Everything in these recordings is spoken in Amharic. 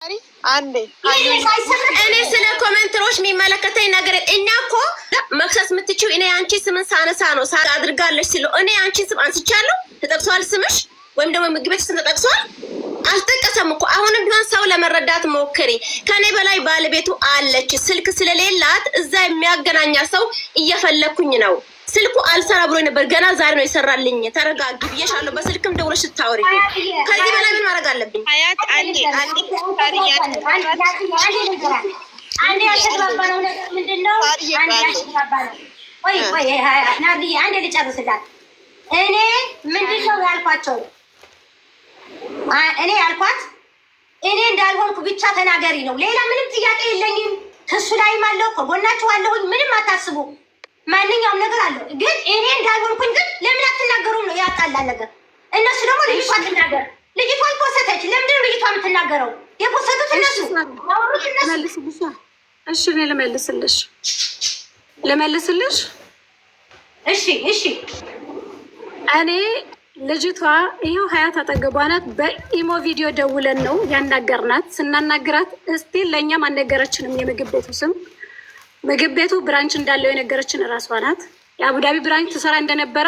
አንዴ እኔ ስለ ኮሜንተሮች የሚመለከተኝ ነገር እኛ እኮ መክሰስ የምትችው እኔ አንቺ ስምን ሳነሳ ነው ሳ አድርጋለች ሲለው እኔ አንቺ ስም አንስቻለሁ። ተጠቅሷል ስምሽ ወይም ደግሞ ምግብ ቤት ስም ተጠቅሷል? አልጠቀሰም እኮ። አሁንም ቢሆን ሰው ለመረዳት ሞክሪ። ከኔ በላይ ባለቤቱ አለች። ስልክ ስለሌላት እዛ የሚያገናኛ ሰው እየፈለኩኝ ነው። ስልኩ አልሰራ ብሎ ነበር። ገና ዛሬ ነው የሰራልኝ። ተረጋጊ ብዬሻለሁ። በስልክም ደውለሽ ስታወሪ ከዚህ በላይ ምን ማድረግ አለብኝ? ሀያት አንዴ ያልተግባባነው ነገር ምንድነው? አንዴ ልጨርስላት። እኔ ምንድነው ያልኳቸው? እኔ ያልኳት እኔ እንዳልሆንኩ ብቻ ተናገሪ ነው። ሌላ ምንም ጥያቄ የለኝም። ከሱ ላይም አለው ከጎናችሁ አለሁኝ። ምንም አታስቡ። ማንኛውም ነገር አለው። ግን እኔ እንዳልሆንኩኝ ግን ለምን አትናገሩም ነው ያጣላል ነገር። እነሱ ደግሞ ልጅቷ ትናገር። ልጅቷ ይፖሰተች። ለምንድን ነው ልጅቷ የምትናገረው? የፖሰቱት እነሱ ማውሩት እነሱ። እሺ እኔ ልመልስልሽ። እሺ እኔ ልጅቷ ይኸው ሀያት አጠገቧ ናት። በኢሞ ቪዲዮ ደውለን ነው ያናገርናት። ስናናግራት እስቲል ለእኛም አልነገረችንም የምግብ ቤቱ ስም። ምግብ ቤቱ ብራንች እንዳለው የነገረችን እራሷ ናት። የአቡዳቢ ብራንች ትሰራ እንደነበረ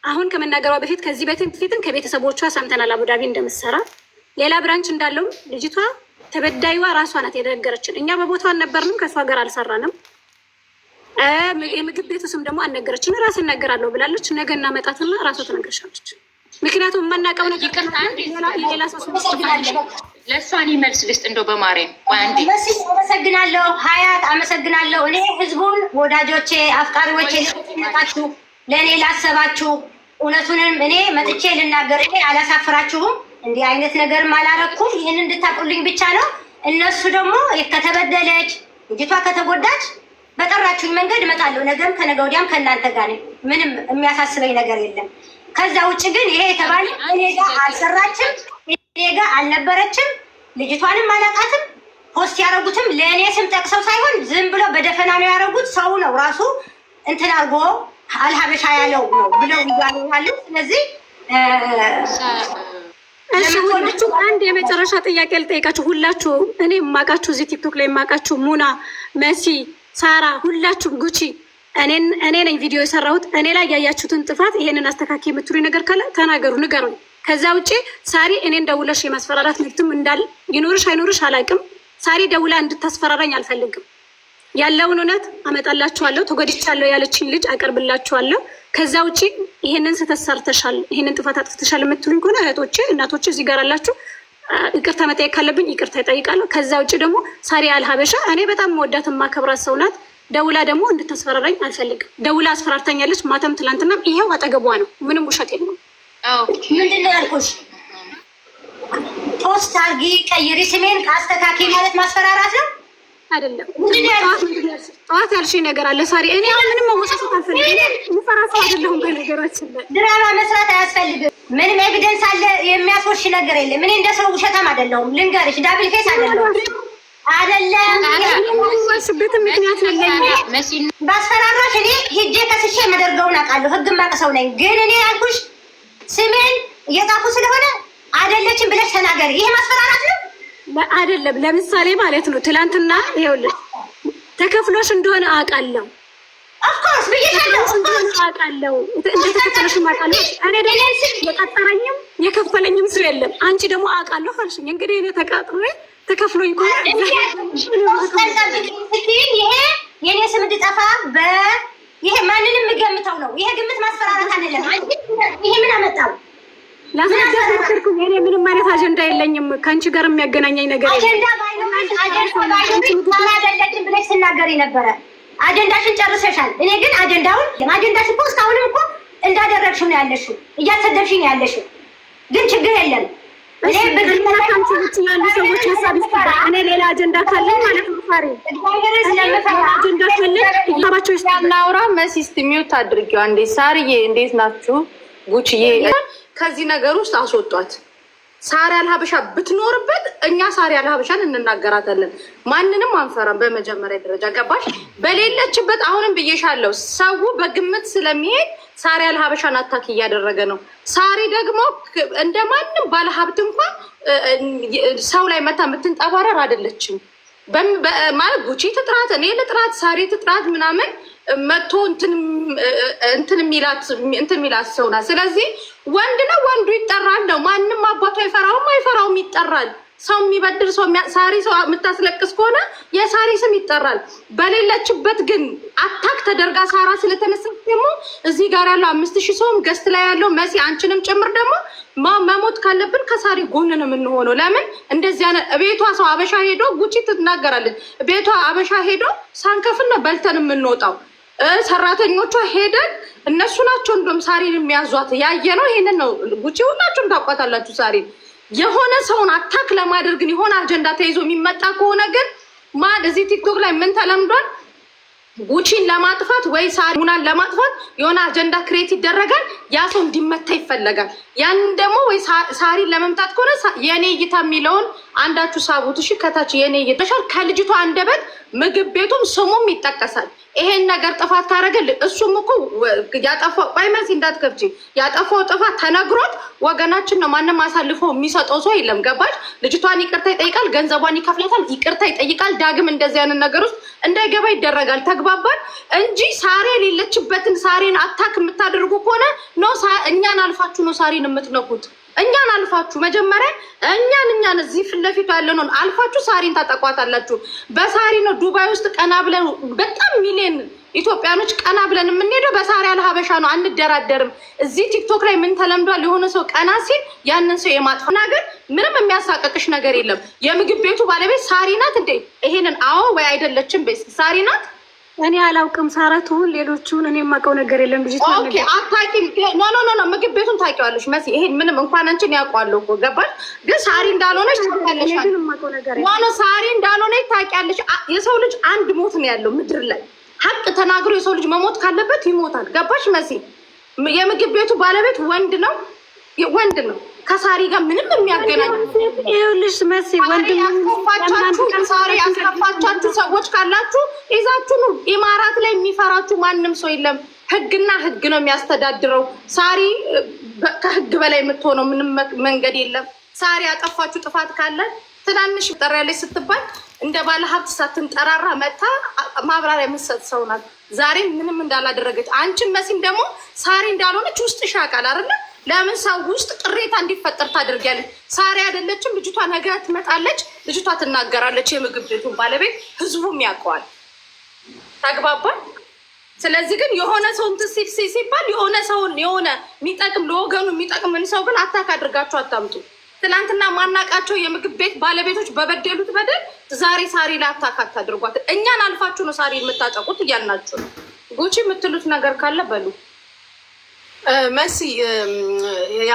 አሁን ከመናገሯ በፊት ከዚህ በፊትም ከቤተሰቦቿ ሰምተናል። አቡዳቢ እንደምትሰራ ሌላ ብራንች እንዳለው ልጅቷ ተበዳይዋ ራሷ ናት የነገረችን። እኛ በቦታው አልነበርንም፣ ከእሷ ጋር አልሰራንም። የምግብ ቤቱ ስም ደግሞ አልነገረችን። ራስ እናገራለሁ ብላለች። ነገ እናመጣትና ራሷ ትነግርሻለች። ምክንያቱም የማናውቀው ነገር ሌላ ሰው ለእሷን መልስ ልስጥ እንደው በማርያም አመሰግናለሁ። ሀያት አመሰግናለሁ። እኔ ህዝቡን ወዳጆቼ፣ አፍቃሪዎቼ ናችሁ። ለእኔ ላሰባችሁ እውነቱንም እኔ መጥቼ ልናገር። እኔ አላሳፍራችሁም። እንዲህ አይነት ነገርም አላረኩም። ይህን እንድታቁልኝ ብቻ ነው። እነሱ ደግሞ ከተበደለች ልጅቷ ከተጎዳች በጠራችሁኝ መንገድ እመጣለሁ። ነገም ከነገ ወዲያም ከእናንተ ጋር ነኝ። ምንም የሚያሳስበኝ ነገር የለም። ከዛ ውጭ ግን ይሄ የተባለ እኔ ጋር አልሰራችም፣ እኔ ጋር አልነበረችም፣ ልጅቷንም አላውቃትም። ፖስት ያደረጉትም ለእኔ ስም ጠቅሰው ሳይሆን ዝም ብሎ በደፈና ነው ያደረጉት። ሰው ነው ራሱ እንትን አድርጎ አልሀበሻ ያለው ነው ብለው ይያሉ። ስለዚህ ሁላችሁ አንድ የመጨረሻ ጥያቄ ልጠይቃችሁ። ሁላችሁ እኔ የማውቃችሁ እዚህ ቲክቶክ ላይ የማውቃችሁ ሙና፣ መሲ፣ ሳራ ሁላችሁም ጉቺ እኔ ነኝ ቪዲዮ የሰራሁት። እኔ ላይ ያያችሁትን ጥፋት ይሄንን አስተካኪ የምትሉ ነገር ካለ ተናገሩ፣ ንገሩኝ። ከዛ ውጭ ሳሪ እኔን ደውለሽ የማስፈራራት መብትም እንዳል ይኖርሽ አይኖርሽ አላውቅም። ሳሪ ደውላ እንድታስፈራራኝ አልፈልግም። ያለውን እውነት አመጣላችኋለሁ። ተጎድቻለሁ ያለችኝ ልጅ አቀርብላችኋለሁ። ከዛ ውጭ ይሄንን ስተሰርተሻል፣ ይሄንን ጥፋት አጥፍተሻል የምትሉኝ ከሆነ እህቶቼ፣ እናቶቼ እዚህ ጋር አላችሁ። ይቅርታ መጠየቅ ካለብኝ ይቅርታ እጠይቃለሁ። ከዛ ውጭ ደግሞ ሳሪ አልሀበሻ እኔ በጣም መወዳት ማከብራት ሰው ናት። ደውላ ደግሞ እንድታስፈራራኝ አልፈልግም። ደውላ አስፈራርታኛለች። ማተም ትላንትና ይሄው አጠገቧ ነው። ምንም ውሸት የለም። ምንድን ነው ያልኩሽ? ፖስት አድርጊ፣ ቀይሪ፣ ስሜን አስተካኪ ማለት ማስፈራራት ነው አይደለም። ጠዋት ያልሽኝ ነገር አለ ሳሪ። እኔ ምንም መወሳሰት አልፈልግም። ምፈራ ሰው አይደለሁም። በነገራችን ላይ ድራማ መስራት አያስፈልግም። ምንም ኤቪደንስ አለ የሚያስወሽ ነገር የለም። እኔ እንደ ሰው ውሸታም አይደለሁም። ልንገርሽ፣ ዳብል ፌስ አይደለሁም። ስበት ምክንያት ነለኝ ባስፈራራሽ እኔ ሂጄ ከስሼ መደርገውን አውቃለሁ። ህግ ማቅ ሰው ነኝ። ግን እኔ ያልኩሽ ስሜን እየጻፉ ስለሆነ አይደለችም ብለሽ ተናገሪ። ይሄ ማስፈራራት ነው አይደለም። ለምሳሌ ማለት ነው ትላንትና ይኸውልህ ተከፍሎሽ እንደሆነ አውቃለሁ። ኦፍኮርስ ብዬሻለሁ። አውቃለሁ እንደተከፈለሽ አውቃለሁ። እኔ ደግሞ የቀጠረኝም የከፈለኝም ሰው የለም። አንቺ ደግሞ አውቃለሁ አልሽኝ። እንግዲህ እኔ ተቃጥሬ ተከፍሎኝ ከሆነ ይሄ የኔ ስም እንድጠፋ ይሄ ማንንም የምገምተው ነው። ይሄ ግምት ማስፈራራት አይደለም። ይሄ ምን አመጣው? ላስረዳኩኝ። እኔ ምንም አይነት አጀንዳ የለኝም። ከአንቺ ጋር የሚያገናኘኝ ነገር አጀንዳ አይደለችም ብለሽ ስናገሪ ነበረ። አጀንዳሽን ጨርሰሻል። እኔ ግን አጀንዳሽን ፖስት አሁንም እኮ እንዳደረግሽው ነው ያለሽው፣ እያሰደብሽኝ ነው ያለሽው። ግን ችግር የለም። እኔ በግልማታም ሰዎች ያሉ ሰዎች ሀሳብ ይስጣራ። እኔ ሌላ አጀንዳ ካለ ማለት ነው ሳሪ አጀንዳ ካለ ይባባቸው እናውራ። መሲስት ሚውት አድርጊው አንዴ። ሳርዬ እንዴት ናችሁ? ጉቺዬ ከዚህ ነገር ውስጥ አስወጧት። ሳሪ አልሀበሻ ብትኖርበት እኛ ሳሪ አልሀበሻን እንናገራታለን። ማንንም አንፈራም። በመጀመሪያ ደረጃ ገባሽ? በሌለችበት አሁንም ብዬሻለሁ። ሰው በግምት ስለሚሄድ ሳሪ አልሀበሻን አታክ እያደረገ ነው። ሳሪ ደግሞ እንደማንም ባለሀብት እንኳን ሰው ላይ መታ የምትንጠባረር አይደለችም። ማለት ጉቺ ትጥራት፣ እኔ ልጥራት፣ ሳሪ ትጥራት ምናምን መቶ እንትን የሚላት ሰው ናት። ስለዚህ ወንድ ነው ወንዱ ይጠራል ነው። ማንም አባቱ አይፈራውም ይጠራል። ሰው የሚበድል ሰው ሳሪ ሰው የምታስለቅስ ከሆነ የሳሪ ስም ይጠራል። በሌለችበት ግን አታክ ተደርጋ ሳራ ስለተነሳች ደግሞ እዚህ ጋር ያለው 5000 ሰውም ገስት ላይ ያለው መሲ አንቺንም ጭምር ደግሞ መሞት ካለብን ከሳሪ ጎን ነው የምንሆነው። ለምን እንደዚህ አይነት ቤቷ ሰው አበሻ ሄዶ ጉቺ ትናገራለች። ቤቷ አበሻ ሄዶ ሳንከፍል ነው በልተን የምንወጣው። ሰራተኞቿ ሄደን እነሱ ናቸው እንደውም ሳሪን የሚያዟት። ያየ ነው ይሄንን ነው። ጉቺ ሁላችሁም ታውቋታላችሁ ሳሪን። የሆነ ሰውን አታክ ለማድረግ ግን የሆነ አጀንዳ ተይዞ የሚመጣ ከሆነ ግን እዚህ ቲክቶክ ላይ ምን ተለምዷል? ጉቺን ለማጥፋት ወይ ሳሪሙናን ለማጥፋት የሆነ አጀንዳ ክሬት ይደረጋል። ያ ሰው እንዲመታ ይፈለጋል። ያንን ደግሞ ወይ ሳሪን ለመምታት ከሆነ የኔ እይታ የሚለውን አንዳችሁ ሳቡት። እሺ ከታች የኔ እይታ ከልጅቷ አንደበት ምግብ ቤቱም ስሙም ይጠቀሳል። ይሄን ነገር ጥፋት ካረገል እሱም እኮ ያጠፋው ባይመስ እንዳትከፍጂ ያጠፋው ጥፋት ተነግሮት ወገናችን ነው። ማንም አሳልፎ የሚሰጠው ሰው የለም። ገባሽ? ልጅቷን ይቅርታ ይጠይቃል፣ ገንዘቧን ይከፍላታል፣ ይቅርታ ይጠይቃል። ዳግም እንደዚህ አይነት ነገር ውስጥ እንዳይገባ ይደረጋል። ተግባባል እንጂ ሳሪ የሌለችበትን ሳሪን አታክ የምታደርጉ ከሆነ ነው እኛን አልፋችሁ ነው ሳሪን የምትነኩት። እኛን አልፋችሁ መጀመሪያ እኛን እዚህ ፊት ለፊቱ ያለነውን አልፋችሁ ሳሪን ታጠቋታላችሁ። በሳሪ ነው ዱባይ ውስጥ ቀና ብለን በጣም ሚሊዮን ኢትዮጵያኖች ቀና ብለን የምንሄደው በሳሪ ያለ ሀበሻ ነው። አንደራደርም። እዚህ ቲክቶክ ላይ ምን ተለምዷል? የሆነ ሰው ቀና ሲል ያንን ሰው የማጥፋት ነገር ምንም የሚያሳቀቅሽ ነገር የለም። የምግብ ቤቱ ባለቤት ሳሪ ናት እንዴ? ይሄንን አዎ ወይ አይደለችም? ቤት ሳሪ ናት። እኔ አላውቅም። ሳራቱን ሌሎቹን እኔ የማውቀው ነገር የለም። ልጅ ኦኬ አታውቂም? ኖ ምግብ ቤቱን ታውቂዋለሽ መሲ። ይሄን ምንም እንኳን አንቺን ያውቀዋለሁ እኮ ገባሽ? ግን ሳሪ እንዳልሆነች ታውቂያለሽ። ኖ ሳሪ እንዳልሆነች ታውቂያለሽ። የሰው ልጅ አንድ ሞት ነው ያለው ምድር ላይ። ሀቅ ተናግሮ የሰው ልጅ መሞት ካለበት ይሞታል። ገባሽ መሲ? የምግብ ቤቱ ባለቤት ወንድ ነው። ከሳሪ ጋር ምንም የሚያገናኝ ይኸውልሽ መሲ ሳሪ ያስከፋቻችሁ ሰዎች ካላችሁ ይዛችሁ ነው። ኢማራት ላይ የሚፈራችሁ ማንም ሰው የለም። ህግና ህግ ነው የሚያስተዳድረው። ሳሪ ከህግ በላይ የምትሆነው ምንም መንገድ የለም። ሳሪ ያጠፋችሁ ጥፋት ካለ ትናንሽ ጠሪያ ላይ ስትባል እንደ ባለ ሀብት ሳትንጠራራ መታ ማብራሪያ የምትሰጥ ሰው ናት። ዛሬ ምንም እንዳላደረገች አንቺን መሲም ደግሞ ሳሪ እንዳልሆነች ውስጥ ይሻቃል አይደለ? ለምን ሰው ውስጥ ቅሬታ እንዲፈጠር ታደርጊያለች? ሳሪ አይደለችም። ልጅቷ ነገ ትመጣለች፣ ልጅቷ ትናገራለች። የምግብ ቤቱን ባለቤት ህዝቡም ያውቀዋል። ተግባባል። ስለዚህ ግን የሆነ ሰው እንትን ሲባል የሆነ ሰውን የሆነ የሚጠቅም ለወገኑ የሚጠቅምን ሰው ግን አታክ አድርጋችሁ አታምጡ። ትናንትና ማናቃቸው የምግብ ቤት ባለቤቶች በበደሉት በደል ዛሬ ሳሪ ላይ አታክ አታድርጓት። እኛን አልፋችሁ ነው ሳሪ የምታጠቁት እያልናችሁ ነው። ጉቺ የምትሉት ነገር ካለ በሉ። መሲ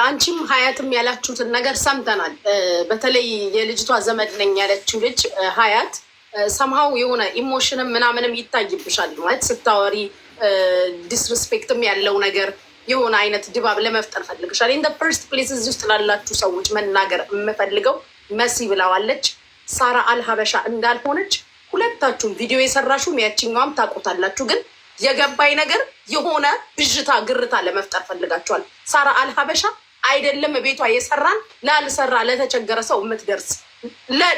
አንቺም ሀያትም ያላችሁትን ነገር ሰምተናል። በተለይ የልጅቷ ዘመድ ነኝ ያለችው ልጅ ሀያት ሰምሃው የሆነ ኢሞሽንም ምናምንም ይታይብሻል ማለት ስታወሪ ዲስሪስፔክትም ያለው ነገር የሆነ አይነት ድባብ ለመፍጠር ፈልግሻል። ኢን ፈርስት ፕሌስ እዚህ ውስጥ ላላችሁ ሰዎች መናገር የምፈልገው መሲ ብላዋለች ሳራ አልሀበሻ እንዳልሆነች ሁለታችሁም ቪዲዮ የሰራሹም ያችኛዋም ታውቁታላችሁ። ግን የገባኝ ነገር የሆነ ብዥታ ግርታ ለመፍጠር ፈልጋችኋል። ሳራ አልሀበሻ አይደለም ቤቷ የሰራን ላልሰራ ለተቸገረ ሰው የምትደርስ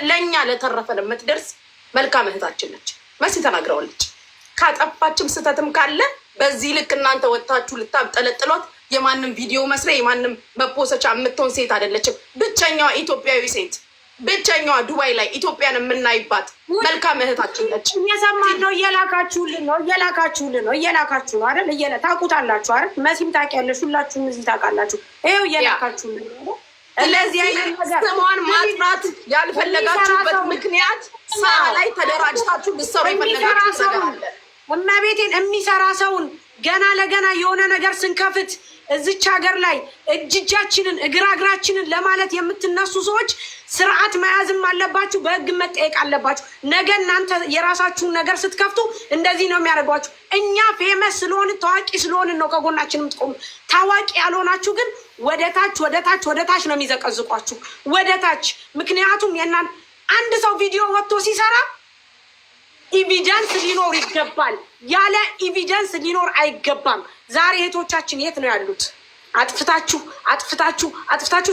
ለእኛ ለተረፈን የምትደርስ መልካም እህታችን ነች። መሲ ተናግረዋለች። ካጠፋችም ስህተትም ካለ በዚህ ልክ እናንተ ወጥታችሁ ልታብጠለጥሏት የማንም ቪዲዮ መስሪያ የማንም መፖሰቻ የምትሆን ሴት አይደለችም። ብቸኛዋ ኢትዮጵያዊ ሴት ብቸኛዋ ዱባይ ላይ ኢትዮጵያን የምናይባት መልካም እህታችን ነች። እየሰማን ነው። እየላካችሁ ነው አይደል? ታውቁታላችሁ አይደል? መሲም ታውቂያለሽ፣ ሁላችሁም እዚህ ታውቃላችሁ። ይኸው እየላካችሁልን ነው። ስለዚህ አይነት ስሟን ማጥራት ያልፈለጋችሁበት ምክንያት ሳራ ላይ ተደራጅታችሁ ልትሰሩ የፈለጋችሁ ነገር አለ። እመቤቴን የሚሰራ ሰውን ገና ለገና የሆነ ነገር ስንከፍት እዚች ሀገር ላይ እጅጃችንን እግራችንን ለማለት የምትነሱ ሰዎች ስርዓት መያዝም አለባችሁ፣ በህግ መጠየቅ አለባችሁ። ነገ እናንተ የራሳችሁን ነገር ስትከፍቱ እንደዚህ ነው የሚያደርጓችሁ። እኛ ፌመስ ስለሆን ታዋቂ ስለሆንን ነው ከጎናችን የምትቆሙ። ታዋቂ ያልሆናችሁ ግን ወደታች ነው የሚዘቀዝቋችሁ፣ ወደታች። ምክንያቱም የእናን አንድ ሰው ቪዲዮ ወጥቶ ሲሰራ ኢቪደንስ ሊኖር ይገባል። ያለ ኢቪደንስ ሊኖር አይገባም። ዛሬ እህቶቻችን የት ነው ያሉት? አጥፍታችሁ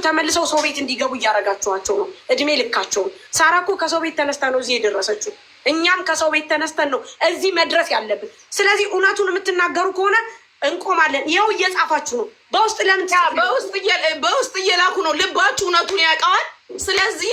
ተመልሰው ሰው ቤት እንዲገቡ እያደረጋችኋቸው ነው እድሜ ልካቸውን። ሳራ እኮ ከሰው ቤት ተነስታ ነው እዚህ የደረሰችው። እኛም ከሰው ቤት ተነስተን ነው እዚህ መድረስ ያለብን። ስለዚህ እውነቱን የምትናገሩ ከሆነ እንቆማለን። ይኸው እየጻፋችሁ ነው። በውስጥ ለምን በውስጥ እየላኩ ነው። ልባችሁ እውነቱን ያውቀዋል። ስለዚህ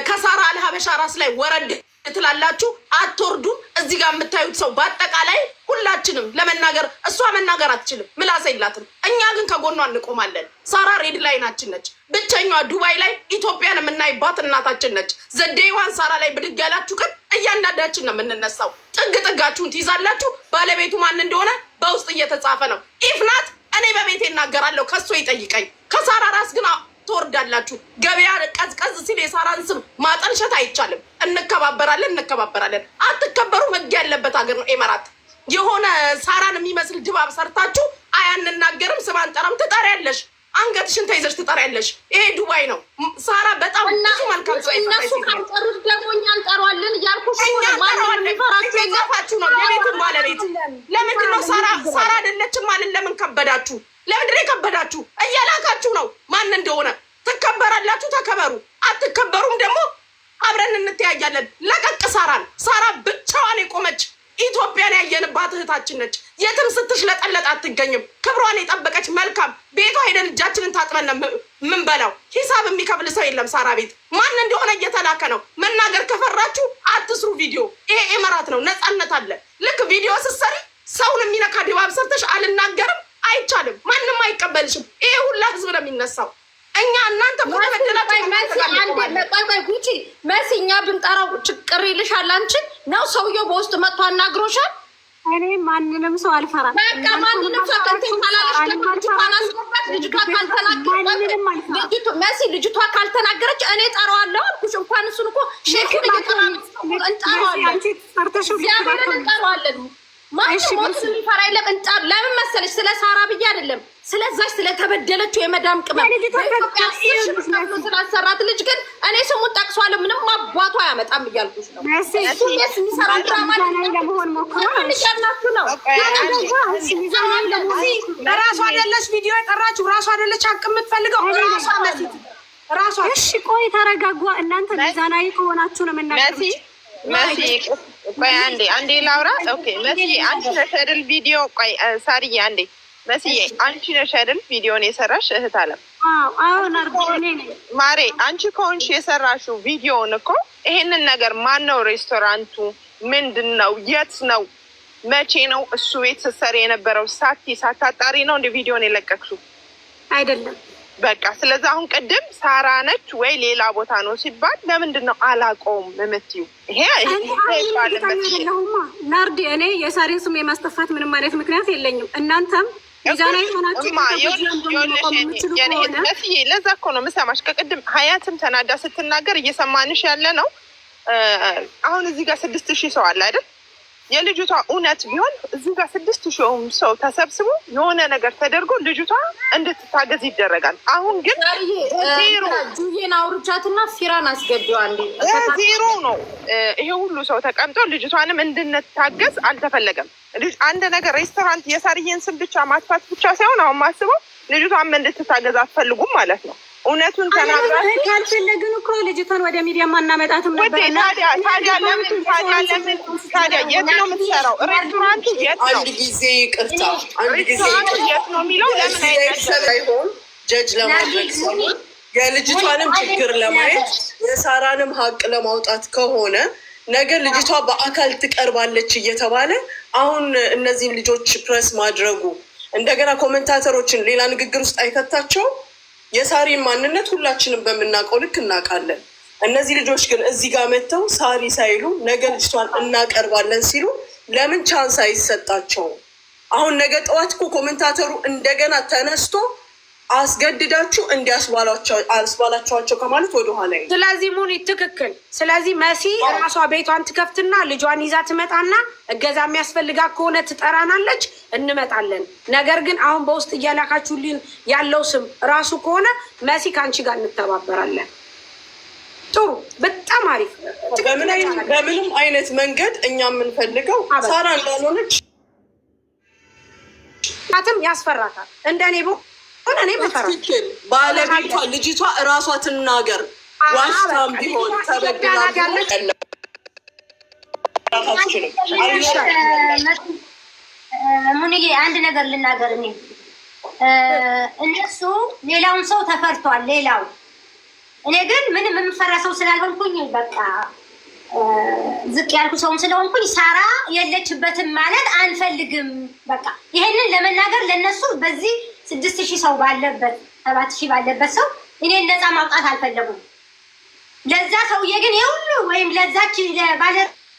ከሳራ አልሀበሻ ራስ ላይ ወረድ ትላላችሁ፣ አትወርዱም። እዚህ ጋር የምታዩት ሰው በአጠቃላይ ሁላችንም ለመናገር እሷ መናገር አትችልም፣ ምላስ የላትም። እኛ ግን ከጎኗ እንቆማለን። ሳራ ሬድ ላይናችን ነች። ብቸኛዋ ዱባይ ላይ ኢትዮጵያን የምናይባት እናታችን ነች። ዘዴዋን ሳራ ላይ ብድግ ያላችሁ ግን እያንዳንዳችን ነው የምንነሳው። ጥግ ጥጋችሁን ትይዛላችሁ። ባለቤቱ ማን እንደሆነ በውስጥ እየተጻፈ ነው። ኢፍናት እኔ በቤቴ እናገራለሁ፣ ከሶ ይጠይቀኝ። ከሳራ ራስ ግን ትወርዳላችሁ። ገበያ ቀዝቀዝ ሲል የሳራን ስም ማጠልሸት አይቻልም። እንከባበራለን። አትከበሩም። ህግ ያለበት ሀገር ነው ኤመራት። የሆነ ሳራን የሚመስል ድባብ ሰርታችሁ አያንናገርም፣ ስም አንጠራም። ትጠሪያለሽ፣ አንገትሽን ተይዘሽ ትጠሪያለሽ። ይሄ ዱባይ ነው። ሳራ በጣም ብዙ መልካም ሰው እነሱ ካልጠሩት ደግሞ እኛ እንጠራዋለን እያልኩሽ ጻፋችሁ ነው። የቤቱን ባለቤት ለምንድን ነው ሳራ አይደለችም ማለት ለምን ከበዳችሁ? ለምንድን ነው የከበዳችሁ? እያላካችሁ ነው ማን እንደሆነ። ትከበራላችሁ፣ ተከበሩ። አትከበሩም ደግሞ አብረን እንተያያለን። ለቀቅ ሳራን። ሳራ ብቻዋን የቆመች ኢትዮጵያን ያየንባት እህታችን ነች። የትም ስትሽለጠለጥ አትገኝም። ክብሯን የጠበቀች መልካም። ቤቷ ሄደን እጃችንን ታጥበን ምን በላው። ሂሳብ የሚከፍል ሰው የለም ሳራ ቤት። ማን እንደሆነ እየተላከ ነው። መናገር ከፈራችሁ አትስሩ ቪዲዮ። ይሄ ኤመራት ነው፣ ነፃነት አለ። ልክ ቪዲዮ ስትሰሪ ሰውን የሚነካ ድባብ ሰርተሽ አልናገርም አይቻልም። ማንም አይቀበልሽም። ይሄ ሁላ ህዝብ ነው የሚነሳው። እኛ እናንተ ጉቺ መሲ እኛ ብንጠራው ችግር ይልሻል አንቺን ነው? ሰውየው በውስጥ መጥቶ አናግሮሻል? እኔ ማንንም ሰው አልፈራም። በቃ ማንንም ሰው ልጅቷ ካልተናገረች እኔ ጠራዋለሁ አልኩሽ። እንኳን እሱን እኮ ሼክን እንጠራዋለን። ማንም ሞት የሚፈራ የለም። ለምን መሰለሽ? ስለ ሳራ ብዬ አይደለም፣ ስለዛች ስለተበደለችው የመዳም ቅመም ስላሰራት ልጅ ግን እኔ ስሙን ጠቅሷለሁ። ምንም አባቷ አያመጣም እያልኩሽ ነው። የሚሰራው ድራማ እያላችሁ ነው። ራሷ አይደለች ቪዲዮ የጠራችሁ፣ ራሷ አይደለች ሀቅ የምትፈልገው ራሷ። እሺ ቆይ ተረጋጓ እናንተ። ሚዛናዊ ከሆናችሁ ነው የምናገሩት። መሲ ቆይ አንዴ ላውራ። ኦኬ መሲ አንቺ ነሽ አይደል ቪዲዮ? ቆይ ሳርዬ አንዴ መስዬ አንቺ ነሽ አይደል ቪዲዮን የሰራሽ? እህት አለም ማሬ አንቺ ከሆንሽ የሰራሽው ቪዲዮን እኮ ይሄንን ነገር ማን ነው? ሬስቶራንቱ ምንድን ነው? የት ነው? መቼ ነው? እሱ ቤት ስትሰሪ የነበረው ሳታጣሪ ነው እንደ ቪዲዮን የለቀቅሽው? አይደለም በቃ ስለዚህ አሁን ቅድም ሳራ ነች ወይ ሌላ ቦታ ነው ሲባል ለምንድን ነው አላውቀውም የምትይው? ይሄ ናርዲ እኔ የሳሪን ስም የማስጠፋት ምንም አይነት ምክንያት የለኝም። እናንተም ሚዛናዊ ሆናችሁ ለዛ እኮ ነው የምሰማሽ። ከቅድም ሀያትም ተናዳ ስትናገር እየሰማንሽ ያለ ነው። አሁን እዚህ ጋር 6,000 ሰው አለ አይደል? የልጅቷ እውነት ቢሆን እዚህ ጋር 6,000 ሰው ተሰብስቦ የሆነ ነገር ተደርጎ ልጅቷ እንድትታገዝ ይደረጋል። አሁን ግን ጁዬን አውርቻትና ፊራን አስገቢው አንዴ ዜሮ ነው። ይሄ ሁሉ ሰው ተቀምጦ ልጅቷንም እንድንታገዝ አልተፈለገም። አንድ ነገር ሬስቶራንት የሳርዬን ስም ብቻ ማጥፋት ብቻ ሳይሆን አሁን ማስበው ልጅቷም እንድትታገዝ አትፈልጉም ማለት ነው። እውነቱን ተናግራችሁ ካልፈለግን እኮ ልጅቷን ወደ ሚዲያ ማናመጣትም ነበር። ታዲያ የት ነው የምትሰራው? ሬስቶራንቱ የት ነው? አንድ ጊዜ ይቅርታ፣ አንድ ጊዜ የት ነው የሚለው ለምን አይደለም ጀጅ ለማድረግ ሲሆን የልጅቷንም ችግር ለማየት የሳራንም ሀቅ ለማውጣት ከሆነ ነገ ልጅቷ በአካል ትቀርባለች እየተባለ አሁን እነዚህን ልጆች ፕሬስ ማድረጉ እንደገና ኮሜንታተሮችን ሌላ ንግግር ውስጥ አይከታቸው። የሳሪን ማንነት ሁላችንም በምናውቀው ልክ እናውቃለን። እነዚህ ልጆች ግን እዚህ ጋር መጥተው ሳሪ ሳይሉ ነገ ልጅቷን እናቀርባለን ሲሉ ለምን ቻንስ አይሰጣቸውም? አሁን ነገ ጠዋት እኮ ኮሜንታተሩ እንደገና ተነስቶ አስገድዳችሁ እንዲያስባላቸዋቸው ከማለት ወደኋላ። ስለዚህ ሙኒ ትክክል። ስለዚህ መሲ ራሷ ቤቷን ትከፍትና ልጇን ይዛ ትመጣና እገዛ የሚያስፈልጋት ከሆነ ትጠራናለች፣ እንመጣለን። ነገር ግን አሁን በውስጥ እያላካችሁልን ያለው ስም ራሱ ከሆነ መሲ ከአንቺ ጋር እንተባበራለን። ጥሩ፣ በጣም አሪፍ። በምንም አይነት መንገድ እኛ የምንፈልገው ሳራ እንዳልሆነች ያስፈራታል። እንደኔ ከሆነ እኔ ትክክል። ባለቤቷ ልጅቷ እራሷ ትናገር፣ ዋሽታም ቢሆን ተበድላለች። ሙኒዬ አንድ ነገር ልናገር። እኔ እነሱ ሌላውን ሰው ተፈርቷል፣ ሌላው እኔ ግን ምንም የምፈራ ሰው ስላልሆንኩኝ በቃ ዝቅ ያልኩ ሰውም ስለሆንኩኝ ሳራ የለችበትም ማለት አንፈልግም። በቃ ይሄንን ለመናገር ለነሱ በዚህ 6000 ሰው ባለበት 7000 ባለበት ሰው እኔን ነፃ ማውጣት አልፈለጉም። ለዛ ሰውዬ ግን የሁሉ ወይም ለዛች ባለ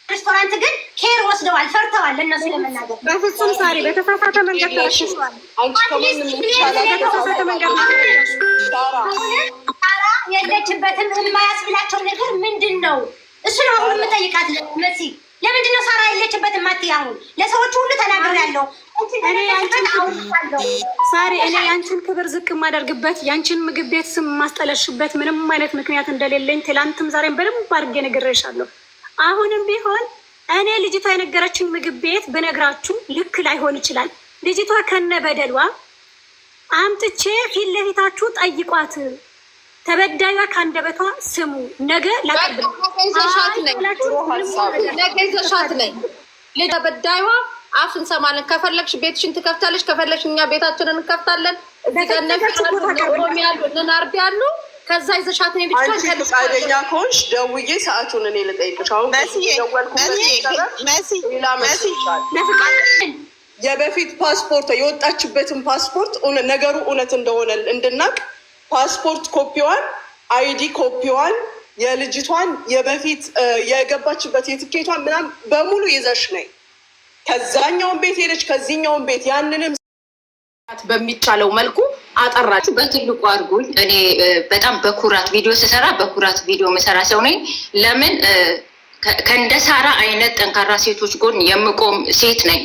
ሬስቶራንት ግን ኬር ወስደዋል፣ ፈርተዋል ለነሱ ለመናገር። በፍጹም ሳሪ በተሳሳተ መንገድ ተረሽቷል። ሳራ የለችበትም የማያስብላቸው ነገር ምንድን ነው? እሱ ነው አሁን የምጠይቃት መሲ። ለምንድን ነው ሳራ የለችበትም አትይ? አሁን ለሰዎቹ ሁሉ ተናግሬያለሁ። ሳሪ እኔ ያንቺን ክብር ዝቅ የማደርግበት ያንቺን ምግብ ቤት ስም የማስጠለሽበት ምንም አይነት ምክንያት እንደሌለኝ ትላንትም ዛሬም በደንብ አድርጌ ነግሬሻለሁ። አሁንም ቢሆን እኔ ልጅቷ የነገረችኝ ምግብ ቤት ብነግራችሁ ልክ ላይሆን ይችላል። ልጅቷ ከነ በደሏ አምጥቼ ፊት ለፊታችሁ ጠይቋት። ተበዳይዋ ከአንደበቷ ስሙ። ነገ ለገይዘሻት ነኝ ተበዳይዋ አፍ እንሰማለን። ከፈለግሽ ቤትሽን ትከፍታለች፣ ከፈለግሽ እኛ ቤታችንን እንከፍታለን። እዚህ ጋር ኦሮሚያ ልናርድ ያሉ ከዛ ይዘሻት ነኝ። አንቺ ፈቃደኛ ከሆንሽ ደውዬ ሰዓቱን እኔ ልጠይቅሽ። አሁን የበፊት ፓስፖርት የወጣችበትን ፓስፖርት ነገሩ እውነት እንደሆነ እንድናቅ ፓስፖርት ኮፒዋን፣ አይዲ ኮፒዋን፣ የልጅቷን የበፊት የገባችበት የትኬቷን ምናምን በሙሉ ይዘሽ ነይ። ከዛኛውን ቤት ሄደች፣ ከዚህኛውን ቤት ያንንም በሚቻለው መልኩ አጠራችሁ በትልቁ አድርጉኝ። እኔ በጣም በኩራት ቪዲዮ ስሰራ በኩራት ቪዲዮ መሰራ ሰው ነኝ። ለምን ከእንደ ሳራ አይነት ጠንካራ ሴቶች ጎን የምቆም ሴት ነኝ።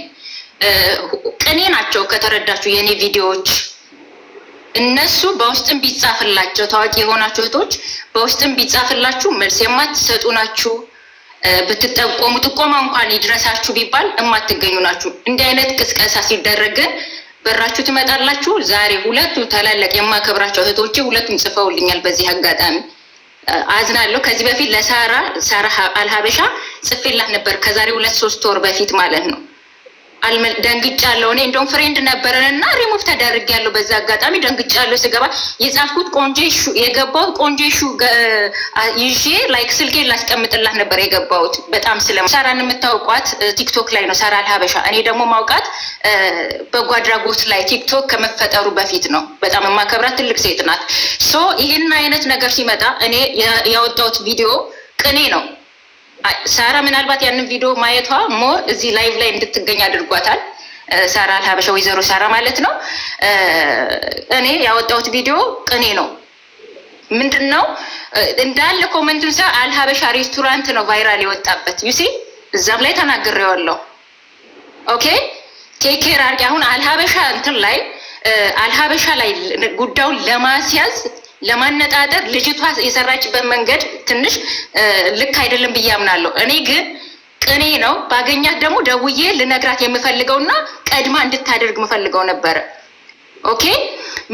ቅኔ ናቸው ከተረዳችሁ የእኔ ቪዲዮዎች። እነሱ በውስጥም ቢጻፍላቸው ታዋቂ የሆናችሁ እህቶች በውስጥም ቢጻፍላችሁ መልስ የማትሰጡ ናችሁ። ብትጠቆሙ ጥቆማ እንኳን ይድረሳችሁ ቢባል የማትገኙ ናችሁ። እንዲህ አይነት ቅስቀሳ ሲደረግ ግን በራችሁ ትመጣላችሁ። ዛሬ ሁለቱ ታላላቅ የማከብራቸው እህቶቼ ሁለቱም ጽፈውልኛል። በዚህ አጋጣሚ አዝናለሁ። ከዚህ በፊት ለሳራ አልሀበሻ ጽፌላት ነበር፣ ከዛሬ 2-3 ወር በፊት ማለት ነው። ደንግጫለሁ። እኔ እንደውም ፍሬንድ ነበረን እና ሪሙቭ ተደርጌያለሁ። በዛ አጋጣሚ ደንግጫለሁ። ስገባ የጻፍኩት ቆንጆ ሹ የገባሁት ቆንጆ ሹ ይዤ ላይክ ስልኬን ላስቀምጥላት ነበር የገባሁት። በጣም ሳራን የምታውቋት ቲክቶክ ላይ ነው፣ ሳራ አልሀበሻ። እኔ ደግሞ ማውቃት በጎ አድራጎት ላይ ቲክቶክ ከመፈጠሩ በፊት ነው። በጣም የማከብራት ትልቅ ሴት ናት። ሶ ይህን አይነት ነገር ሲመጣ እኔ ያወጣሁት ቪዲዮ ቅኔ ነው። ሳራ ምናልባት ያንን ቪዲዮ ማየቷ ሞር እዚህ ላይቭ ላይ እንድትገኝ አድርጓታል። ሳራ አልሀበሻ ወይዘሮ ሳራ ማለት ነው። እኔ ያወጣሁት ቪዲዮ ቅኔ ነው። ምንድነው እንዳለ ኮሜንቱን ሳ አልሀበሻ ሬስቶራንት ነው ቫይራል የወጣበት ዩሲ እዛም ላይ ተናግሬዋለሁ። ኦኬ ቴክ ኬር አድርጊ። አሁን አልሀበሻ እንትን ላይ አልሀበሻ ላይ ጉዳዩን ለማስያዝ ለማነጣጠር ልጅቷ የሰራችበት መንገድ ትንሽ ልክ አይደለም ብዬ አምናለሁ። እኔ ግን ቅኔ ነው ባገኛት ደግሞ ደውዬ ልነግራት የምፈልገውና ቀድማ እንድታደርግ የምፈልገው ነበረ። ኦኬ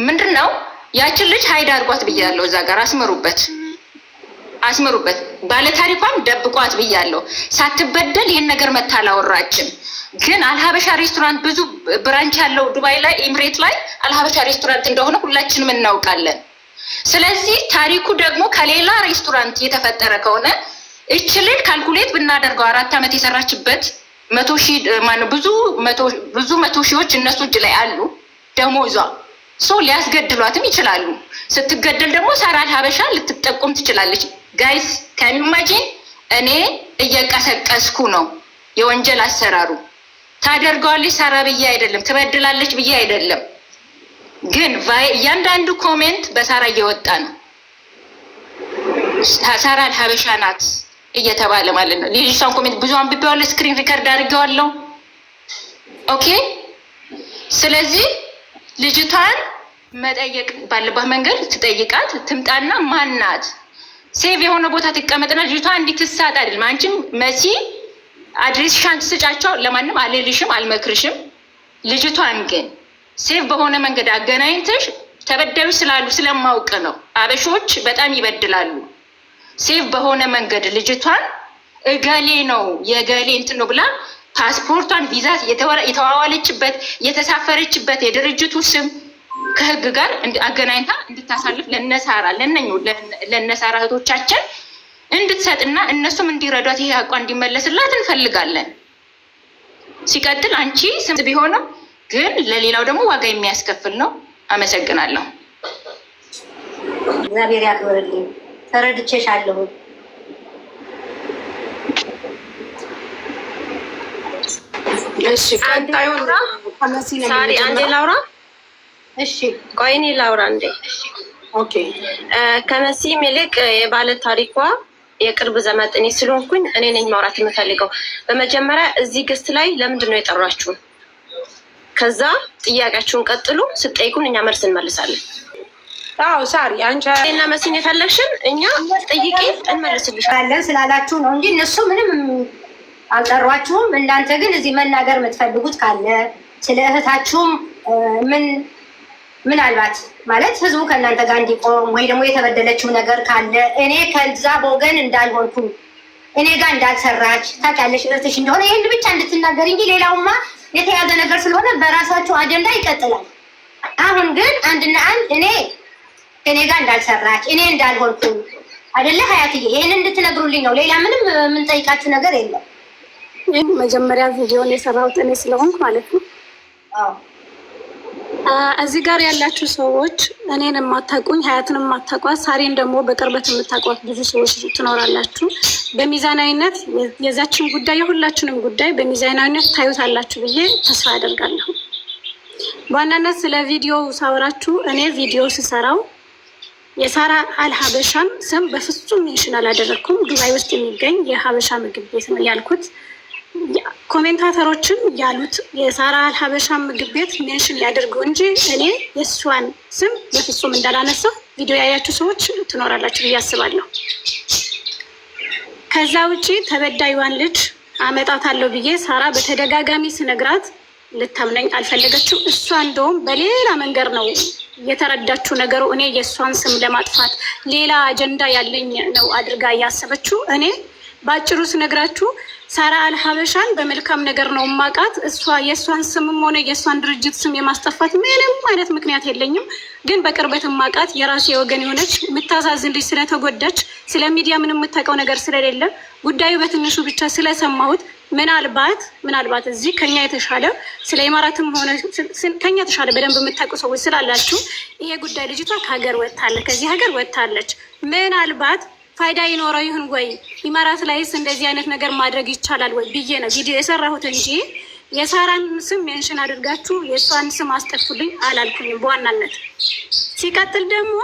ምንድነው ያችን ልጅ ሀይድ አድርጓት ብያለሁ። እዛ ጋር አስመሩበት። ባለታሪኳን ደብቋት ብያለሁ። ሳትበደል ይህን ነገር መታ አላወራችም። ግን አልሀበሻ ሬስቶራንት ብዙ ብራንች ያለው ዱባይ ላይ ኤምሬት ላይ አልሀበሻ ሬስቶራንት እንደሆነ ሁላችንም እናውቃለን። ስለዚህ ታሪኩ ደግሞ ከሌላ ሬስቶራንት የተፈጠረ ከሆነ እችልን ካልኩሌት ብናደርገው 4 ዓመት የሰራችበት 100,000 ማነው ብዙ መቶ ሺዎች እነሱ እጅ ላይ አሉ። ደሞዟ ሊያስገድሏትም ይችላሉ። ስትገደል ደግሞ ሳራ አልሀበሻ ልትጠቁም ትችላለች። ጋይስ ከሚማጂን እኔ እየቀሰቀስኩ ነው የወንጀል አሰራሩ። ታደርገዋለች ሳራ ብዬ አይደለም፣ ትበድላለች ብዬ አይደለም። ግን እያንዳንዱ ኮሜንት በሳራ እየወጣ ነው። ሳራ አልሀበሻ ናት እየተባለ ማለት ነው። ልጅቷን ኮሜንት ብዙ አንብቤዋለሁ፣ ስክሪን ሪከርድ አድርጌዋለሁ። ኦኬ ስለዚህ ልጅቷን መጠየቅ ባለባት መንገድ ትጠይቃት፣ ትምጣና ማናት ሴቭ የሆነ ቦታ ትቀመጥና ልጅቷ እንዲትሳጥ አይደለም። አንቺም መሲ አድሬስሽን ትስጫቸው። ለማንም አልልሽም፣ አልመክርሽም። ልጅቷን ግን ሴቭ በሆነ መንገድ አገናኝተሽ ተበዳዮች ስላሉ ስለማውቅ ነው። አበሾች በጣም ይበድላሉ። ሴፍ በሆነ መንገድ ልጅቷን እገሌ ነው የገሌ እንትን ነው ብላ ፓስፖርቷን ቪዛ የተዋዋለችበት የተሳፈረችበት የድርጅቱ ስም ከህግ ጋር አገናኝታ እንድታሳልፍ ለነሳራ እህቶቻችን እንድትሰጥና እነሱም እንዲረዷት ይሄ ሀቋ እንዲመለስላት እንፈልጋለን። ሲቀጥል አንቺ ስም ቢሆንም ግን ለሌላው ደግሞ ዋጋ የሚያስከፍል ነው። አመሰግናለሁ። እግዚአብሔር ያክብርልኝ። ተረድቼሻለሁ። እሺ ቀጣዩን ሳሪ አንዴ ላውራ። እሺ ቆይ እኔ ላውራ እንዴ። ኦኬ ከመሲም ይልቅ የባለ ታሪኳ የቅርብ ዘመድ እኔ ስለሆንኩኝ እኔ ነኝ ማውራት የምፈልገው። በመጀመሪያ እዚህ ገስት ላይ ለምንድን ነው የጠራችሁን? ከዛ ጥያቄያችሁን ቀጥሉ። ስጠይቁን እኛ መልስ እንመልሳለን። አዎ ሳሪ አንቺ እና መሲን የፈለግሽን እኛ ጥይቄ እንመልስልሻለን ስላላችሁ ነው እንጂ እነሱ ምንም አልጠሯችሁም። እናንተ ግን እዚህ መናገር የምትፈልጉት ካለ ስለ እህታችሁም ምናልባት ማለት ህዝቡ ከእናንተ ጋር እንዲቆም ወይ ደግሞ የተበደለችው ነገር ካለ እኔ ከዛ በወገን እንዳልሆንኩ እኔ ጋር እንዳልሰራች ታውቂያለሽ እህትሽ እንደሆነ ይህን ብቻ እንድትናገር እንጂ ሌላውማ የተያዘ ነገር ስለሆነ በራሳችሁ አጀንዳ ይቀጥላል። አሁን ግን አንድና አንድ እኔ ጋር እንዳልሰራች እኔ እንዳልሆንኩ አይደለ ሀያትዬ፣ ይህን እንድትነግሩልኝ ነው። ሌላ ምንም የምንጠይቃችሁ ነገር የለም። መጀመሪያ ቪዲዮን የሰራሁት እኔ ስለሆንኩ ማለት ነው። እዚህ ጋር ያላችሁ ሰዎች እኔን የማታውቁኝ ሀያትን የማታውቋት ሳሪን ደግሞ በቅርበት የምታውቋት ብዙ ሰዎች ትኖራላችሁ። በሚዛናዊነት የዛችን ጉዳይ የሁላችንም ጉዳይ በሚዛናዊነት ታዩታላችሁ ብዬ ተስፋ አደርጋለሁ። በዋናነት ስለ ቪዲዮ ሳወራችሁ እኔ ቪዲዮ ስሰራው የሳራ አልሀበሻን ስም በፍጹም ሜንሽን አላደረግኩም። ዱባይ ውስጥ የሚገኝ የሀበሻ ምግብ ቤት ነው ያልኩት። ኮሜንታተሮችም ያሉት የሳራ አልሀበሻ ምግብ ቤት ሜንሽን ያደርጉ እንጂ እኔ የእሷን ስም በፍጹም እንዳላነሳ ቪዲዮ ያያችሁ ሰዎች ትኖራላችሁ ብዬ አስባለሁ። ከዛ ውጪ ተበዳይዋን ልጅ አመጣታለሁ ብዬ ሳራ በተደጋጋሚ ስነግራት ልታምነኝ አልፈለገችው። እሷ እንደውም በሌላ መንገድ ነው የተረዳችው ነገሩ። እኔ የእሷን ስም ለማጥፋት ሌላ አጀንዳ ያለኝ ነው አድርጋ እያሰበችው። እኔ በአጭሩ ስነግራችሁ ሳራ አልሀበሻን በመልካም ነገር ነው ማቃት። እሷ የእሷን ስምም ሆነ የእሷን ድርጅት ስም የማስጠፋት ምንም አይነት ምክንያት የለኝም። ግን በቅርበት ማቃት የራሴ ወገን የሆነች የምታሳዝን ልጅ ስለተጎዳች ስለ ሚዲያ ምንም የምታውቀው ነገር ስለሌለ ጉዳዩ በትንሹ ብቻ ስለሰማሁት ምናልባት እዚህ ከኛ የተሻለ ስለ ኢማራትም ሆነ ከኛ የተሻለ በደንብ የምታውቁ ሰዎች ስላላችሁ ይሄ ጉዳይ ልጅቷ ከዚህ ሀገር ወጥታለች ምናልባት ፋይዳ ይኖረው ይሁን ወይ ኢማራት ላይስ እንደዚህ አይነት ነገር ማድረግ ይቻላል ወይ ብዬ ነው ቪዲዮ የሰራሁት እንጂ የሳራን ስም ሜንሽን አድርጋችሁ የእሷን ስም አስጠፉልኝ አላልኩኝም በዋናነት። ሲቀጥል ደግሞ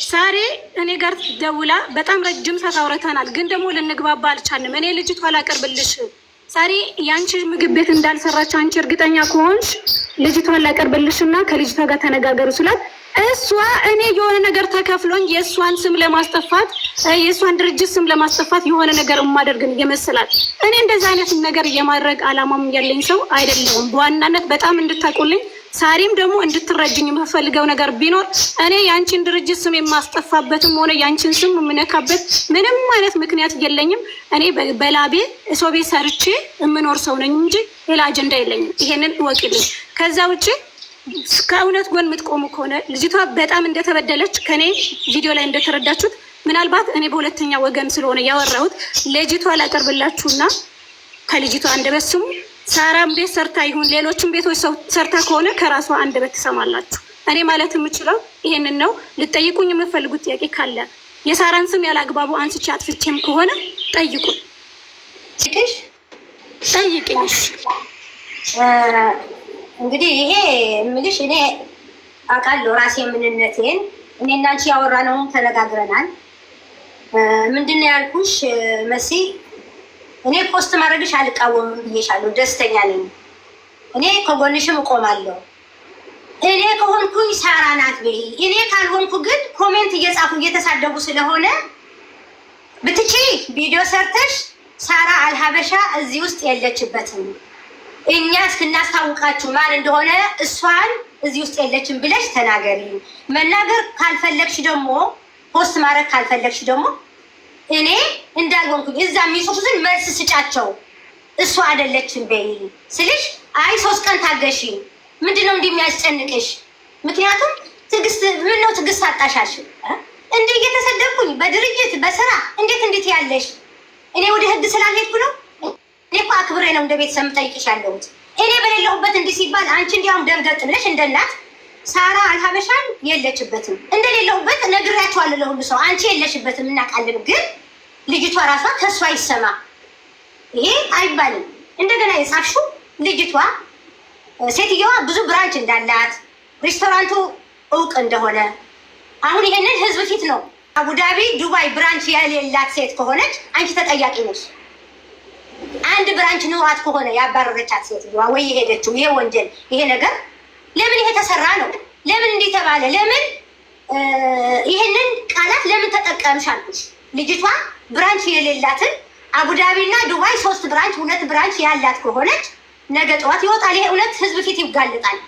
ሳሬ እኔ ጋር ደውላ በጣም ረጅም ሰዓት አውርተናል፣ ግን ደግሞ ልንግባባ አልቻልንም። እኔ ልጅቷ ላቀርብልሽ ሳሪ የአንቺ ምግብ ቤት እንዳልሰራች አንቺ እርግጠኛ ከሆንሽ ልጅቷን ላቀርብልሽ እና ከልጅቷ ጋር ተነጋገሩ ስላት እሷ እኔ የሆነ ነገር ተከፍሎኝ የእሷን ስም ለማስጠፋት የእሷን ድርጅት ስም ለማስጠፋት የሆነ ነገር የማደርግን እየመሰላት እኔ እንደዚህ አይነት ነገር የማድረግ አላማም ያለኝ ሰው አይደለሁም። በዋናነት በጣም እንድታቁልኝ ሳሪም ደግሞ እንድትረጅኝ የምፈልገው ነገር ቢኖር እኔ የአንቺን ድርጅት ስም የማስጠፋበትም ሆነ የአንቺን ስም የምነካበት ምንም አይነት ምክንያት የለኝም። እኔ በላቤ እሶቤ ሰርቼ የምኖር ሰው ነኝ እንጂ ሌላ አጀንዳ የለኝም። ይሄንን እወቂልኝ። ከዛ ውጭ ከእውነት ጎን የምትቆሙ ከሆነ ልጅቷ በጣም እንደተበደለች ከኔ ቪዲዮ ላይ እንደተረዳችሁት ምናልባት እኔ በሁለተኛ ወገን ስለሆነ ያወራሁት ልጅቷ ላቀርብላችሁና ከልጅቷ አንደበት ስሙ። ሳራም ቤት ሰርታ ይሁን ሌሎችም ቤቶች ሰርታ ከሆነ ከራሷ አንደበት ትሰማላችሁ። እኔ ማለት የምችለው ይሄንን ነው። ልጠይቁኝ የምፈልጉት ጥያቄ ካለ የሳራን ስም ያላግባቡ አንስቼ አጥፍቼም ከሆነ ጠይቁኝ። እንግዲህ ይሄ የምልሽ እኔ አውቃለሁ ራሴ ምንነቴን። እኔ እና አንቺ ያወራነውን ተነጋግረናል። ምንድነው ያልኩሽ መሲ፣ እኔ ፖስት ማድረግሽ አልቃወምም ብዬሻለሁ። ደስተኛ ነኝ። እኔ ከጎንሽም እቆማለሁ። እኔ ከሆንኩኝ ሳራ ናት በይ። እኔ ካልሆንኩ ግን ኮሜንት እየጻፉ እየተሳደቡ ስለሆነ ብትቺ ቪዲዮ ሰርተሽ ሳራ አልሀበሻ እዚህ ውስጥ የለችበትም እኛ እስክናስታውቃችሁ ማን እንደሆነ እሷን እዚህ ውስጥ የለችም ብለሽ ተናገሪ። መናገር ካልፈለግሽ ደግሞ ፖስት ማድረግ ካልፈለግሽ ደግሞ እኔ እንዳልሆንኩኝ እዛ የሚጽፉትን መልስ ስጫቸው። እሷ አይደለችም በይ ስልሽ አይ 3 ቀን ታገሺ። ምንድነው እንደሚያስጨንቅሽ? ምክንያቱም ትግስት ምን ነው ትግስት አጣሻሽ? እንዴ እየተሰደብኩኝ በድርጅት በስራ እንዴት ያለሽ? እኔ ወደ ህግ ስላልሄድኩ ነው። እኔ እኮ አክብሬ ነው እንደ ቤተሰብ ጠይቅሽ ያለሁት። እኔ በሌለሁበት እንዲህ ሲባል አንቺ እንዲያውም ደንገጥ ብለሽ እንደ እናት ሳራ አልሀበሻን የለችበትም እንደሌለሁበት ነግሬያቸዋለሁ ለሁሉ ሰው። አንቺ የለሽበትም እናውቃለን፣ ግን ልጅቷ ራሷ ከሷ ይሰማ። ይሄ አይባልም። እንደገና የጻፍሽው ልጅቷ ሴትዮዋ ብዙ ብራንች እንዳላት ሬስቶራንቱ እውቅ እንደሆነ አሁን ይሄንን ህዝብ ፊት ነው አቡዳቢ ዱባይ ብራንች የሌላት ሴት ከሆነች አንቺ ተጠያቂ ነሽ። አንድ ብራንች ኑሯት ከሆነ ያባረረቻት ሴትዮዋ ወይ የሄደችው ይሄ ወንጀል ይሄ ነገር ለምን ይሄ ተሰራ ነው? ለምን እንዲህ ተባለ? ለምን ይሄንን ቃላት ለምን ተጠቀምሽ አልኩሽ። ልጅቷ ብራንች የሌላትን አቡዳቢ እና ዱባይ 3 ብራንች 2 ብራንች ያላት ከሆነች ነገ ጠዋት ይወጣል። ይሄ እውነት ህዝብ ፊት ይጋለጣል።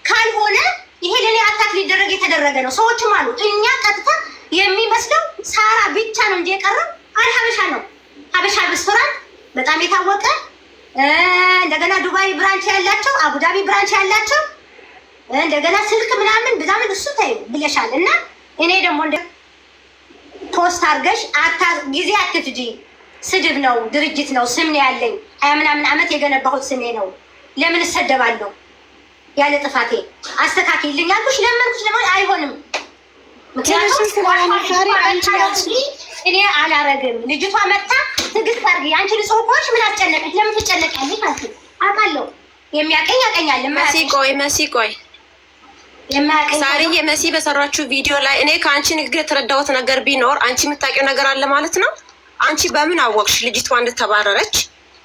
ካልሆነ ይሄ ለኔ አታክ ሊደረግ የተደረገ ነው። ሰዎችም አሉ እኛ ቀጥታ የሚመስለው ሳራ ብቻ ነው እንጂ የቀረው አልሀበሻ ነው። ሀበሻ ሬስቶራንት በጣም የታወቀ እንደገና ዱባይ ብራንች ያላቸው አቡዳቢ ብራንች ያላቸው እንደገና ስልክ ምናምን በዛምን እሱ ታይ ብለሻል። እና እኔ ደግሞ እንደ ፖስት አድርገሽ ጊዜ አትፍጂ። ስድብ ነው፣ ድርጅት ነው፣ ስም ነው ያለኝ 20 ምናምን ዓመት የገነባሁት ስሜ ነው። ለምን እሰደባለሁ? ያለ ጥፋቴ አስተካክልልኝ አልኩሽ፣ ለመንኩሽ። ደግሞ አይሆንም። ምክንያቱም እኔ አላረግም። ልጅቷ መጣ ትግስት አድርጊ። አንቺ ልጽፎች ምን አስጨነቀች? ለምን ትጨነቂያለሽ? አልኩ አውቃለሁ። የሚያቀኝ ያቀኛል። መሲ ቆይ ሳሪዬ፣ መሲ በሰራችሁ ቪዲዮ ላይ እኔ ከአንቺ ንግግር የተረዳሁት ነገር ቢኖር አንቺ የምታውቂው ነገር አለ ማለት ነው። አንቺ በምን አወቅሽ ልጅቷ እንድተባረረች?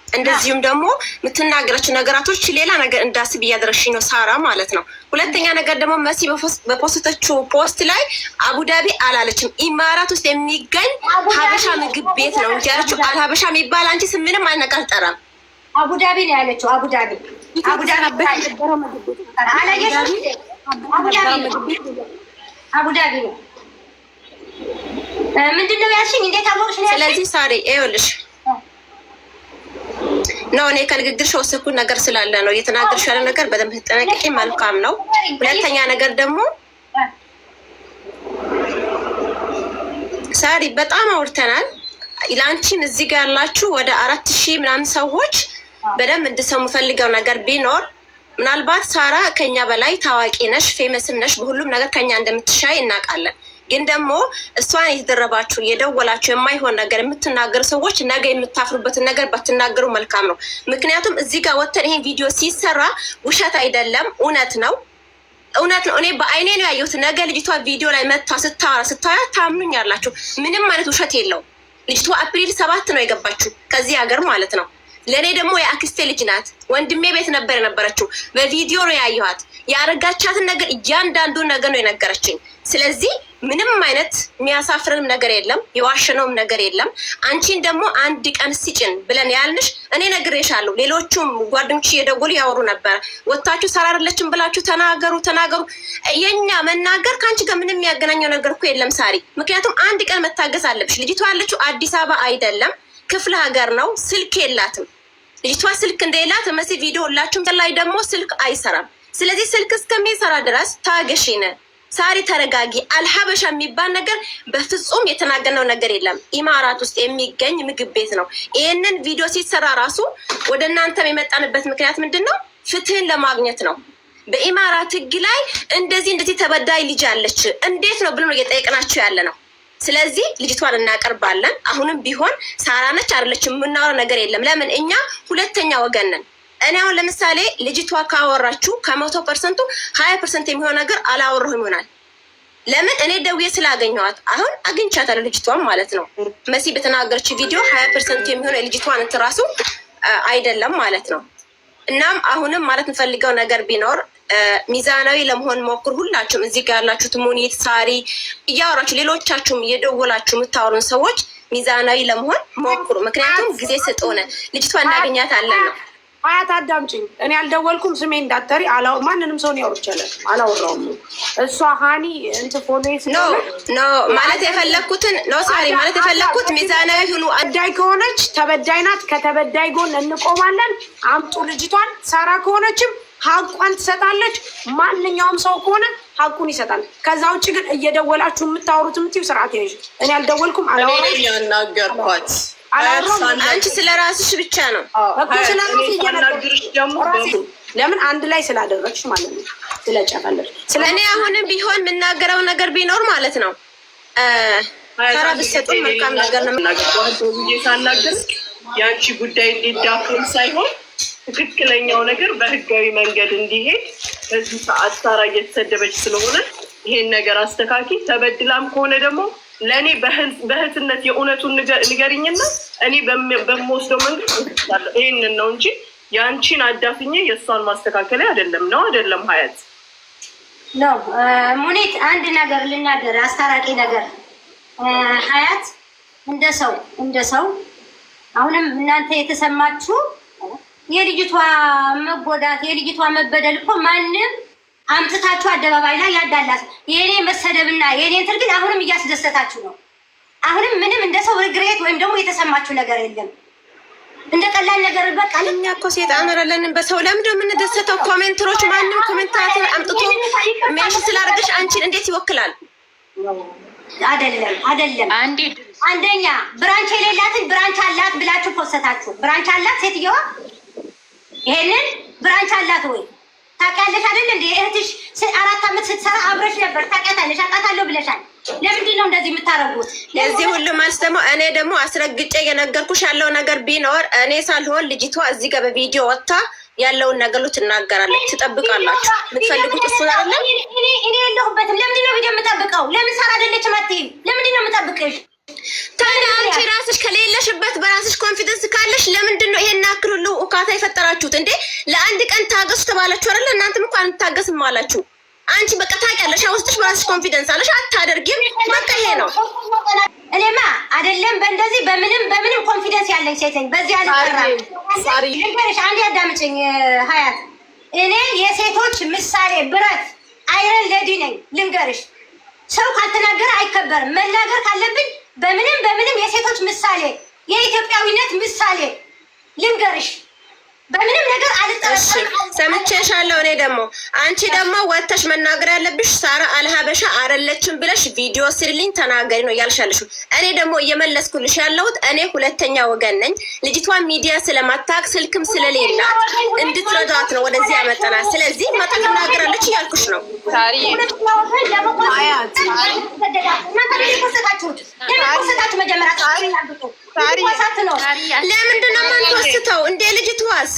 እንደዚሁም ደግሞ የምትናገረችው ነገራቶች ሌላ ነገር እንዳስብ እያደረግሽኝ ነው ሳራ ማለት ነው። ሁለተኛ ነገር ደግሞ መሲ በፖስተችው ፖስት ላይ አቡዳቢ አላለችም። ኢማራት ውስጥ የሚገኝ ሀበሻ ምግብ ቤት ነው እንጂ ያለችው አልሀበሻ የሚባል አንቺ ስም ምንም አይነት አልጠራም። አቡዳቢ ነው ያለችው። አቡዳቢ አቡዳቢ ነው። ምንድን ነው ያልሽኝ? እንዴት አወቅሽ? ስለዚህ ሳሪ ይኸውልሽ ነው እኔ ከንግግርሽ የወሰድኩት ነገር ስላለ ነው እየተናገርሽ ያለ ነገር በደንብ ትጠነቅቂ፣ መልካም ነው። ሁለተኛ ነገር ደግሞ ሳሪ በጣም አውርተናል። ለአንቺን እዚህ ጋር ያላችሁ ወደ 4000 ምናምን ሰዎች በደንብ እንድሰሙ ፈልገው ነገር ቢኖር ምናልባት ሳራ ከኛ በላይ ታዋቂ ነሽ፣ ፌመስም ነሽ፣ በሁሉም ነገር ከኛ እንደምትሻይ እናውቃለን። ግን ደግሞ እሷን የተደረባችሁ የደወላችሁ የማይሆን ነገር የምትናገሩ ሰዎች ነገ የምታፍሩበትን ነገር ባትናገሩ መልካም ነው። ምክንያቱም እዚህ ጋር ወተን ይሄን ቪዲዮ ሲሰራ ውሸት አይደለም፣ እውነት ነው። እኔ በአይኔ ነው ያየሁት። ነገ ልጅቷ ቪዲዮ ላይ መታ ስታወራ ታምኑኝ ያላችሁ ምንም አይነት ውሸት የለው። ልጅቷ አፕሪል 7 ነው የገባችሁ ከዚህ ሀገር ማለት ነው። ለእኔ ደግሞ የአክስቴ ልጅ ናት። ወንድሜ ቤት ነበር የነበረችው። በቪዲዮ ነው ያየኋት። ያረጋቻትን ነገር እያንዳንዱ ነገር ነው የነገረችኝ። ስለዚህ ምንም አይነት የሚያሳፍርንም ነገር የለም፣ የዋሸነውም ነገር የለም። አንቺን ደግሞ አንድ ቀን ሲጭን ብለን ያልንሽ እኔ ነግሬሻለሁ። ሌሎቹም ጓደኞች እየደወሉ ያወሩ ነበር። ወታችሁ ሳራ አይደለችም ብላችሁ ተናገሩ። የኛ መናገር ከአንቺ ጋር ምንም የሚያገናኘው ነገር እኮ የለም ሳሪ። ምክንያቱም አንድ ቀን መታገዝ አለብሽ። ልጅቷ ያለችው አዲስ አበባ አይደለም፣ ክፍለ ሀገር ነው። ስልክ የላትም ልጅቷ። ስልክ እንደሌላት መሲ ቪዲዮ ሁላችሁም ላይ ደግሞ ስልክ አይሰራም። ስለዚህ ስልክ እስከሚሰራ ድረስ ታገሺነ ሳሪ፣ ተረጋጊ። አልሀበሻ የሚባል ነገር በፍጹም የተናገነው ነገር የለም። ኢማራት ውስጥ የሚገኝ ምግብ ቤት ነው። ይህንን ቪዲዮ ሲሰራ ራሱ ወደ እናንተም የመጣንበት ምክንያት ምንድን ነው? ፍትህን ለማግኘት ነው። በኢማራት ህግ ላይ እንደዚህ ተበዳይ ልጅ አለች እንዴት ነው ብሎ እየጠየቅናቸው ያለ ነው። ስለዚህ ልጅቷን እናቀርባለን። አሁንም ቢሆን ሳራ ነች አይደለችም የምናወራው ነገር የለም። ለምን እኛ ሁለተኛ ወገን ነን። እኔ አሁን ለምሳሌ ልጅቷ ካወራችሁ ከ100% 20% የሚሆን ነገር አላወራሁም ይሆናል። ለምን እኔ ደውዬ ስላገኘኋት አሁን አግኝቻታለሁ ልጅቷን ማለት ነው። መሲ በተናገረች ቪዲዮ 20% የሚሆን ልጅቷን እንትራሱ አይደለም ማለት ነው። እናም አሁንም ማለት እንፈልገው ነገር ቢኖር ሚዛናዊ ለመሆን ሞክሩ። ሁላችሁም እዚህ ጋር ያላችሁት ሙኒት፣ ሳሪ እያወራችሁ ሌሎቻችሁም እየደወላችሁ የምታወሩን ሰዎች ሚዛናዊ ለመሆን ሞክሩ። ምክንያቱም ጊዜ ስጡን፣ ልጅቷ እናገኛታለን ነው። ሀያት አዳምጪኝ። እኔ አልደወልኩም፣ ስሜ እንዳትጠሪ። ማንንም ሰው ያወርቻለን አላወራውም። እሷ ሀኒ ፎሎ ማለት የፈለግኩትን ሳሪ ማለት የፈለግኩት ሚዛናዊ ሁኑ። አዳይ ከሆነች ተበዳይ ናት። ከተበዳይ ጎን እንቆማለን። አምጡ ልጅቷን። ሳራ ከሆነችም ሀቋን ትሰጣለች። ማንኛውም ሰው ከሆነ ሀቁን ይሰጣል። ከዛ ውጭ ግን እየደወላችሁ የምታወሩት የምትይው ስርዓት ያዥ። እኔ አልደወልኩም፣ አላወራሁም። ያናገርኳት አንቺ ስለ ራስሽ ብቻ ነው ለምን አንድ ላይ ስላደረግሽ ማለት ነው፣ ስለጨፈለሽ። እኔ አሁንም ቢሆን የምናገረው ነገር ቢኖር ማለት ነው ተራ ብትሰጡን መልካም ነገር ነው። ሳናገር የአንቺ ጉዳይ እንዲዳፈን ሳይሆን ትክክለኛው ነገር በህጋዊ መንገድ እንዲሄድ በዚህ ሰዓት ሳራ እየተሰደበች ስለሆነ ይሄን ነገር አስተካኪ። ተበድላም ከሆነ ደግሞ ለእኔ በእህትነት የእውነቱን ንገሪኝና እኔ በምወስደው መንገድ እወስዳለሁ። ይህንን ነው እንጂ የአንቺን አዳፍኜ የእሷን ማስተካከል አይደለም። ነው አይደለም? ሀያት ነው ሙኒት፣ አንድ ነገር ልናገር፣ አስታራቂ ነገር። ሀያት እንደ ሰው አሁንም እናንተ የተሰማችሁ የልጅቷ መጎዳት የልጅቷ መበደል እኮ ማንም አምጥታችሁ አደባባይ ላይ ያዳላት የኔ መሰደብና የኔ እንትን ግን አሁንም እያስደሰታችሁ ነው። አሁንም ምንም እንደ ሰው ሪግሬት ወይም ደግሞ የተሰማችሁ ነገር የለም። እንደ ቀላል ነገር በቃ እኛ እኮ ሴጣን አይደለንም። በሰው ለምንድን ነው የምንደሰተው? ኮሜንተሮች ማንም ኮሜንታተር አምጥቶ ሜንሽን ስላደረገሽ አንቺን እንዴት ይወክላል? አይደለም። አንደኛ ብራንች የሌላትን ብራንች አላት ብላችሁ ፖስተታችሁ። ብራንች አላት ሴትየዋ፣ ይሄንን ብራንች አላት ወይ ታውቂያለሽ አይደል? እንደ እህትሽ 4 ዓመት ስትሰራ አብረሽ ነበር፣ ታውቂያታለሽ፣ አውቃታለሁ ብለሻል። ለምንድን ነው እንደዚህ የምታረጉት? ለዚህ ሁሉ መልስ ደግሞ እኔ ደግሞ አስረግጬ የነገርኩሽ ያለው ነገር ቢኖር እኔ ሳልሆን ልጅቷ እዚህ ጋር በቪዲዮ ወጥታ ያለውን ነገሩ ትናገራለች። ትጠብቃላችሁ። የምትፈልጉት እሱን አይደለም? እኔ የለሁበትም። ለምንድን ነው ቪዲዮ የምጠብቀው? ለምን ሳራ አይደለችም አትይም? ለምንድን ነው የምጠብቅሽ? ታዲያ አንቺ ራስሽ ከሌለሽበት በራስሽ ኮንፊደንስ ካለሽ ለምንድን ነው ይሄን ያክል ሁሉ እውካታ የፈጠራችሁት እንዴ? ለአንድ ቀን ታገሱ ተባላችሁ አይደል? እናንተም እኮ አንታገስም አላችሁ። አንቺ በቃ ታውቂያለሽ፣ ውስጥሽ በራስሽ ኮንፊደንስ አለሽ፣ አታደርጊም። በቃ ይሄ ነው። እኔማ አይደለም በእንደዚህ በምንም ኮንፊደንስ ያለኝ ሴት ነኝ። በዚህ አልቀራም። ልንገርሽ፣ አንዴ አዳምጪኝ ሀያት። እኔ የሴቶች ምሳሌ ብረት አይረን ሌዲ ነኝ። ልንገርሽ፣ ሰው ካልተናገረ አይከበርም። መናገር ካለብኝ በምንም የሴቶች ምሳሌ የኢትዮጵያዊነት ምሳሌ ልንገርሽ፣ በምንም ነገር አልጠረጠርም። ሰምቼሻለሁ። እኔ ደግሞ አንቺ ደግሞ ወጥተሽ መናገር ያለብሽ ሳራ አልሀበሻ አይደለችም ብለሽ ቪዲዮ ስሪልኝ ተናገሪ ነው ያልሻልሽ። እኔ ደግሞ እየመለስኩልሽ ያለሁት እኔ ሁለተኛ ወገን ነኝ። ልጅቷን ሚዲያ ስለማታውቅ ስልክም ስለሌላት እንድትረዳት ነው ወደዚህ ያመጣናል። ስለዚህ መጣ ትናገራለች እያልኩሽ ነው። ለምንድን ነው የማንተወስተው እንዴ? ልጅቷስ